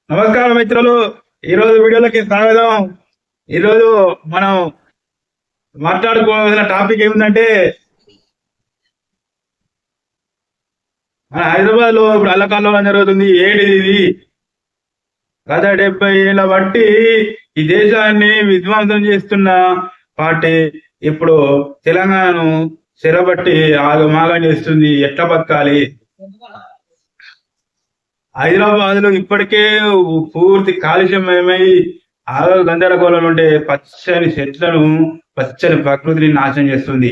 నమస్కారం మిత్రులు. ఈరోజు వీడియోలోకి స్వాగతం. ఈరోజు మనం మాట్లాడుకోవాల్సిన టాపిక్ ఏమిటంటే, మన హైదరాబాద్ లో ఇప్పుడు అల్లకల్లోలం జరుగుతుంది. ఇది గత 70 ఏళ్ళ బట్టి ఈ దేశాన్ని విధ్వంసం చేస్తున్న పార్టీ ఇప్పుడు తెలంగాణను చెరబట్టి ఆగమాగం చేస్తుంది. ఎట్లా బతకాలి? హైదరాబాద్ లో ఇప్పటికే పూర్తి కాలుష్యమయమై గందరగోళం ఉండే పచ్చని చెట్లను, పచ్చని ప్రకృతిని నాశనం చేస్తుంది.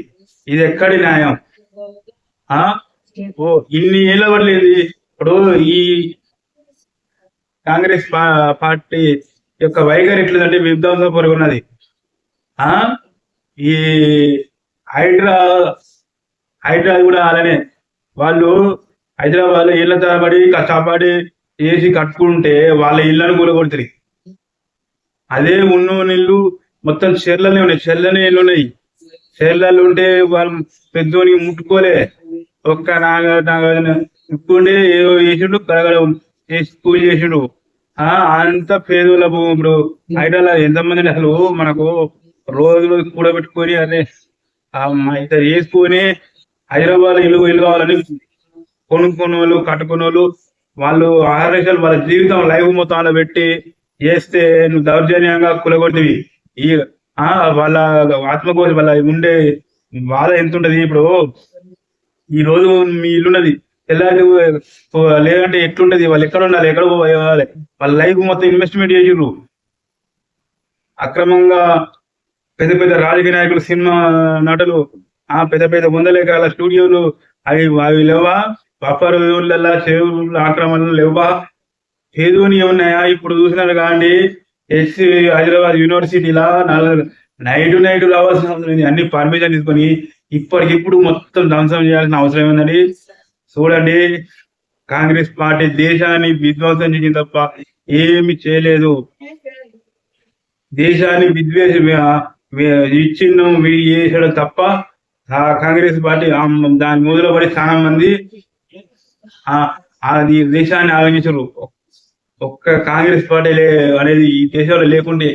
ఇది ఎక్కడి న్యాయం? ఇన్ని ఏళ్ళ పడలేదు. ఇప్పుడు ఈ కాంగ్రెస్ పార్టీ యొక్క వైఖరి ఎట్లుందంటే విధ్వంసం పొరుగున్నది. ఈ హైడ్రా కూడా అలానే. వాళ్ళు హైదరాబాద్ లో ఇళ్ల తరబడి కష్టపడి చేసి కట్టుకుంటే వాళ్ళ ఇళ్లను కూలగొడుతుంది. అదే నీళ్ళు మొత్తం చెర్లనే ఉన్నాయి, చెర్లనే ఇళ్ళు ఉన్నాయి. చెర్లలు ఉంటే వాళ్ళు పెద్దోనికి ముట్టుకోలే. ఒక్క నాగుండే ఏదో చేసిండు, కడగడం చేసి పూజ చేసిండు. అంత పేదోళ్ళ ఇప్పుడు హైదరాబాద్ ఎంతమంది అసలు మనకు రోజు కూడబెట్టుకొని అదే ఇతర చేసుకొని హైదరాబాద్ ఇల్లు కావాలని కొనుక్కున్న వాళ్ళు, కట్టుకున్న వాళ్ళు ఆర్ఎస్ఎల్ వాళ్ళ జీవితం లైవ్ మొత్తం పెట్టి చేస్తే నువ్వు దౌర్జన్యంగా కులగొట్టివి. ఈ వాళ్ళ ఆత్మకోశం వాళ్ళ ఉండే బాధ ఎంత ఉంటది. ఇప్పుడు ఈ రోజు మీ ఇల్లున్నది, తెల్లారి లేదంటే ఎట్లుంటది? వాళ్ళు ఎక్కడ ఉండాలి, ఎక్కడ పోవాలి? వాళ్ళ లైఫ్ మొత్తం ఇన్వెస్ట్మెంట్ చేసిర్రు. అక్రమంగా పెద్ద పెద్ద రాజకీయ నాయకులు, సినిమా నటులు, పెద్ద పెద్ద 100 ఎకరాల స్టూడియోలు అవి లేవా? బఫర్ ఊళ్ళ చెరువుల ఆక్రమణలు లేవా? ఏదోని ఉన్నాయా? ఇప్పుడు చూసినారు కానీ హైదరాబాద్ యూనివర్సిటీలా నైట్ రావాల్సిన అవసరం లేదు. అన్ని పర్మిషన్ తీసుకొని ఇప్పటికిప్పుడు మొత్తం ధ్వంసం చేయాల్సిన అవసరం ఏందని చూడండి. కాంగ్రెస్ పార్టీ దేశాన్ని విధ్వంసం చేసింది తప్ప ఏమి చేయలేదు. దేశాన్ని విచ్ఛిన్నం చేసడం తప్ప కాంగ్రెస్ పార్టీ దాని మొదలు పడి చాలా మంది అది దేశాన్ని ఆలోచించరు. ఒక్క కాంగ్రెస్ పార్టీ అనేది ఈ దేశంలో లేకుంటే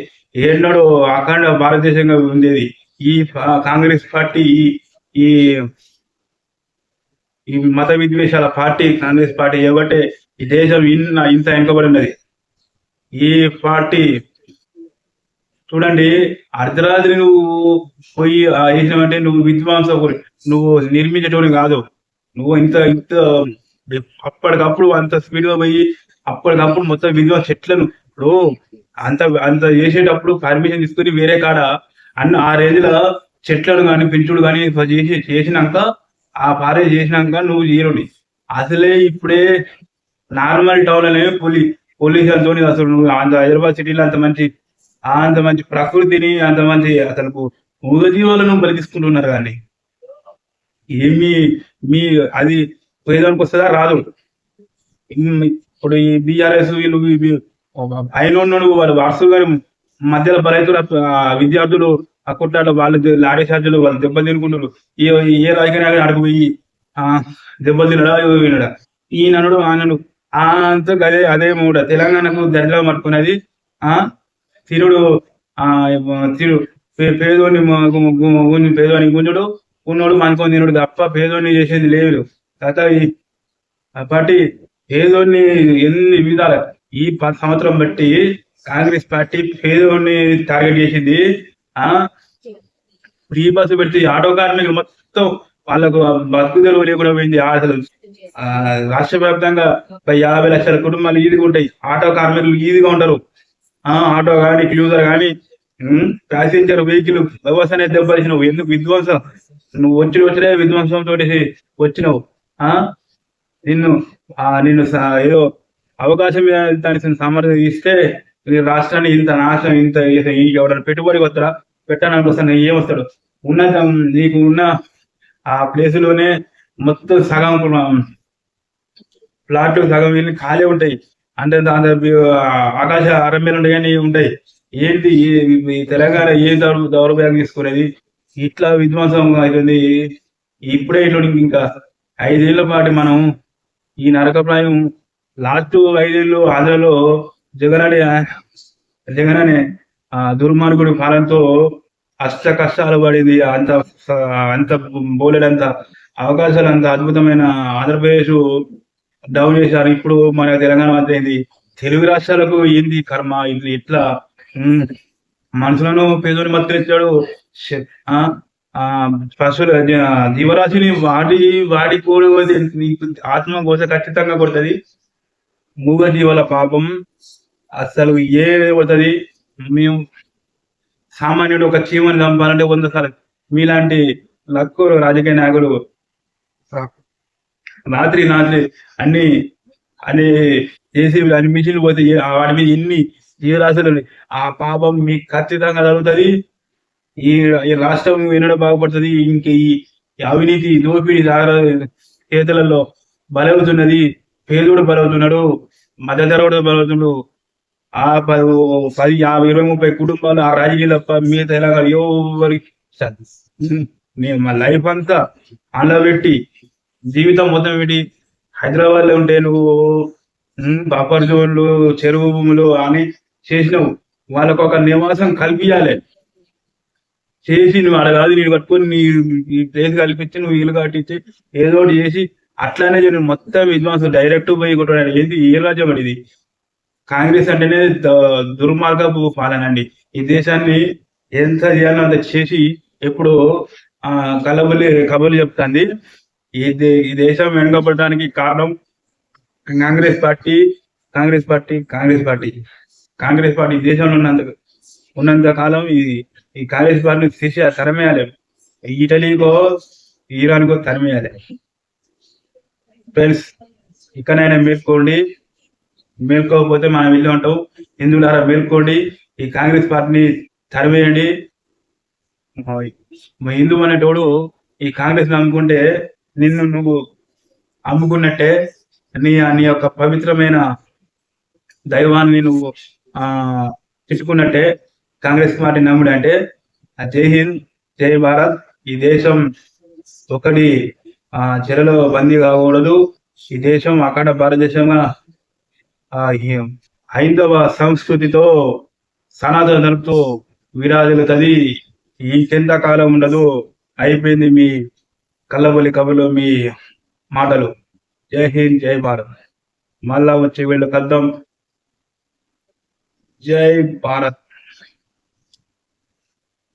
ఏనాడో అఖండ భారతదేశంగా ఉండేది. ఈ కాంగ్రెస్ పార్టీ ఈ ఈ మత విద్వేషాల పార్టీ కాంగ్రెస్ పార్టీ ఏమంటే ఈ దేశం ఇంత వెనుకబడి ఉన్నది. ఈ పార్టీ చూడండి, అర్ధరాత్రి నువ్వు పోయి వేసినావంటే నువ్వు విధ్వంసకుడు, నువ్వు నిర్మించేటోని కాదు. నువ్వు ఇంత అప్పటికప్పుడు అంత స్పీడ్ గా పోయి అప్పటికప్పుడు మొత్తం విధ్వంస చెట్లను ఇప్పుడు అంత చేసేటప్పుడు పర్మిషన్ తీసుకుని వేరే కాడ ఆ రేంజ్ లో చెట్లను కానీ పెంచుడు కానీ చేసినాక పారే చేసినాక నువ్వు చేయరుడి. అసలే ఇప్పుడే నార్మల్ టౌన్ అనేవి పోలీసులతో అసలు నువ్వు అంత హైదరాబాద్ సిటీలో అంత మంచి ప్రకృతిని, అంత మంచి అసలు మూగజీవాలను బలి తీసుకుంటున్నారు. కానీ మీ అది పోయేదానికి వస్తుందా? రాదు. ఇప్పుడు ఈ బీఆర్ఎస్ వీళ్ళు అయిన వాళ్ళు వారసులు గారి మధ్యలో బలైతున్న విద్యార్థులు ఆ కొట్టాడు, వాళ్ళు లారీ ఛార్జీలు వాళ్ళు దెబ్బలు తినుకుంటారు. ఏ రాజకీయ నాయకుడు అడుగుపోయి దెబ్బలు తినడా వినడా? ఈయనడు ఆయనడు అంతా అదే మూడ. తెలంగాణకు దరిద్రం పట్టుకున్నది. తినుడు పేదోని గుంజుడు, ఉన్నోడు మనకొని తినుడు తప్ప పేదోని చేసేది లేదు. పార్టీ పేదోని ఎన్ని విధాలు ఈ 10 సంవత్సరం బట్టి కాంగ్రెస్ పార్టీ పేదోని టార్గెట్ చేసింది. ఫ్రీ బస్సు పెడితే ఆటో కార్మికులు మొత్తం వాళ్ళకు బతుకుదలు లేకుండా పోయింది. అసలు రాష్ట్ర వ్యాప్తంగా 50 లక్షల కుటుంబాలు ఈదిగా ఉంటాయి. ఆటో కార్మికులు ఈదిగా ఉంటారు. ఆటో కానీ, క్లూజర్ కానీ, ప్యాసింజర్ వెహికల్ వ్యవస్థ అనేది దెబ్బతీసినావు. ఎందుకు విధ్వంసం? నువ్వు వచ్చినే విధ్వంసంతో వచ్చినావు. నిన్ను ఏదో అవకాశం దానికి సమర్థన ఇస్తే రాష్ట్రాన్ని ఇంత నాశనం, ఇంత ఎవరైనా పెట్టుబడి వస్తారా? పెట్టడానికి వస్తాను ఏమొస్తాడు? నీకు ఉన్న ఆ ప్లేసులోనే మొత్తం సగం ప్లాట్లు సగం వెళ్ళి ఖాళీ ఉంటాయి. అంటే ఆకాశ అరమ్యాలు ఉంటాయి. ఏంటి ఈ తెలంగాణ ఏ దౌర్భాగ్యం తీసుకునేది? ఇట్లా విధ్వంసం అవుతుంది. ఇప్పుడే ఇట్లా ఇంకా 5 ఏళ్ల పాటు మనం ఈ నరకప్రాయం లాస్ట్ 5 ఏళ్ళు ఆంధ్రలో జగన్ అనే జగన్ అనే దుర్మార్గుడి పాలనతో అష్ట కష్టాలు పడింది. అంత బోలెడంత అవకాశాలు, అంత అద్భుతమైన ఆంధ్రప్రదేశ్ డౌన్ చేశారు. ఇప్పుడు మన తెలంగాణ మధ్య ఏంది, తెలుగు రాష్ట్రాలకు ఏంది కర్మ, ఇది ఎట్లా ఉమ్, మనుషులను పేదోని మత్తెచ్చాడు. ఆ ఆ పశువుల జీవరాశిని వాడి కోడి నీకు ఆత్మ కోస ఖచ్చితంగా కొడుతుంది. మూగ జీవుల పాపం అసలు ఏ పడుతుంది. మేము సామాన్యుడు ఒక చీమని చంపాలంటే 100 సార్లు. మీలాంటి లక్కులు రాజకీయ నాయకులు రాత్రి రాత్రి అన్ని అన్ని జేసీబీలు అన్ని మిషన్లు పోతే వాటి మీద ఎన్ని జీవరాశులు ఆ పాపం మీకు ఖచ్చితంగా జరుగుతుంది. ఈ ఈ రాష్ట్రం వినడం బాగుపడుతుంది. ఇంక ఈ అవినీతి దోపిడీ చేతులలో బలవుతున్నది. పేదోడు బలవుతున్నాడు, మధ్యతరగతి బలవుతున్నాడు. ఆ 10, 50, 20, 30 కుటుంబాలు ఆ రాజకీయాలు తప్ప మీ తెలంగాణ ఎవరికి నేను మా లైఫ్ అంతా పెట్టి జీవితం మొత్తం పెట్టి హైదరాబాద్ లో ఉంటే నువ్వు బఫర్ జోన్లు, చెరువు భూములు అని చేసినావు. వాళ్ళకు ఒక నివాసం కల్పించాలి. చేసి నువ్వు అడగాది నేను కట్టుకొని నీ ప్లేస్ కల్పించి నువ్వు ఇల్లు కట్టించి ఏదో ఒకటి చేసి అట్లానే నేను మొత్తం విద్వాంసం డైరెక్ట్ పోయి కొట్టాడు. ఏంటి ఏ రాజ్యం ఇది? కాంగ్రెస్ అంటేనే దుర్మార్గపు పాలన అండి. ఈ దేశాన్ని ఎంత చేయాలో అంత చేసి ఎప్పుడు కబుర్లు చెప్తాంది. ఈ దేశం వెనుకబడడానికి కారణం Congress party. Congress party Congress party Congress party దేశంలో ఉన్నంత కాలం ఈ కాంగ్రెస్ పార్టీ తరమేయాలి. ఇటలీకో ఇరాన్కో తరమేయాలి. ఫ్రెండ్స్, ఇక్కడైనా మేల్కోకపోతే మనం వెళ్ళి ఉంటాం. హిందువులారా మేల్కోండి, ఈ కాంగ్రెస్ పార్టీని తరిమేయండి. హిందూ అనేటోడు ఈ కాంగ్రెస్ నమ్ముకుంటే నిన్ను నువ్వు అమ్ముకున్నట్టే. నీ యొక్క పవిత్రమైన దైవాన్ని నువ్వు తిట్టుకున్నట్టే. కాంగ్రెస్ పార్టీ నమ్ముడు అంటే జై హింద్, జై భారత్. ఈ దేశం ఒకటి చెరలో బందీ కాకూడదు. ఈ దేశం అఖండ భారతదేశంగా హైందవ సంస్కృతితో సనాతన ధర్మంతో విరాజిల్లుతుంది. ఇంకెంత కాలం ఉండదు. అయిపోయింది మీ కళ్ళబొల్లి కబులు, మీ మాటలు. జై హింద్, జై భారత్. మళ్ళా వచ్చి వీళ్ళు కలుద్దాం. జై భారత్.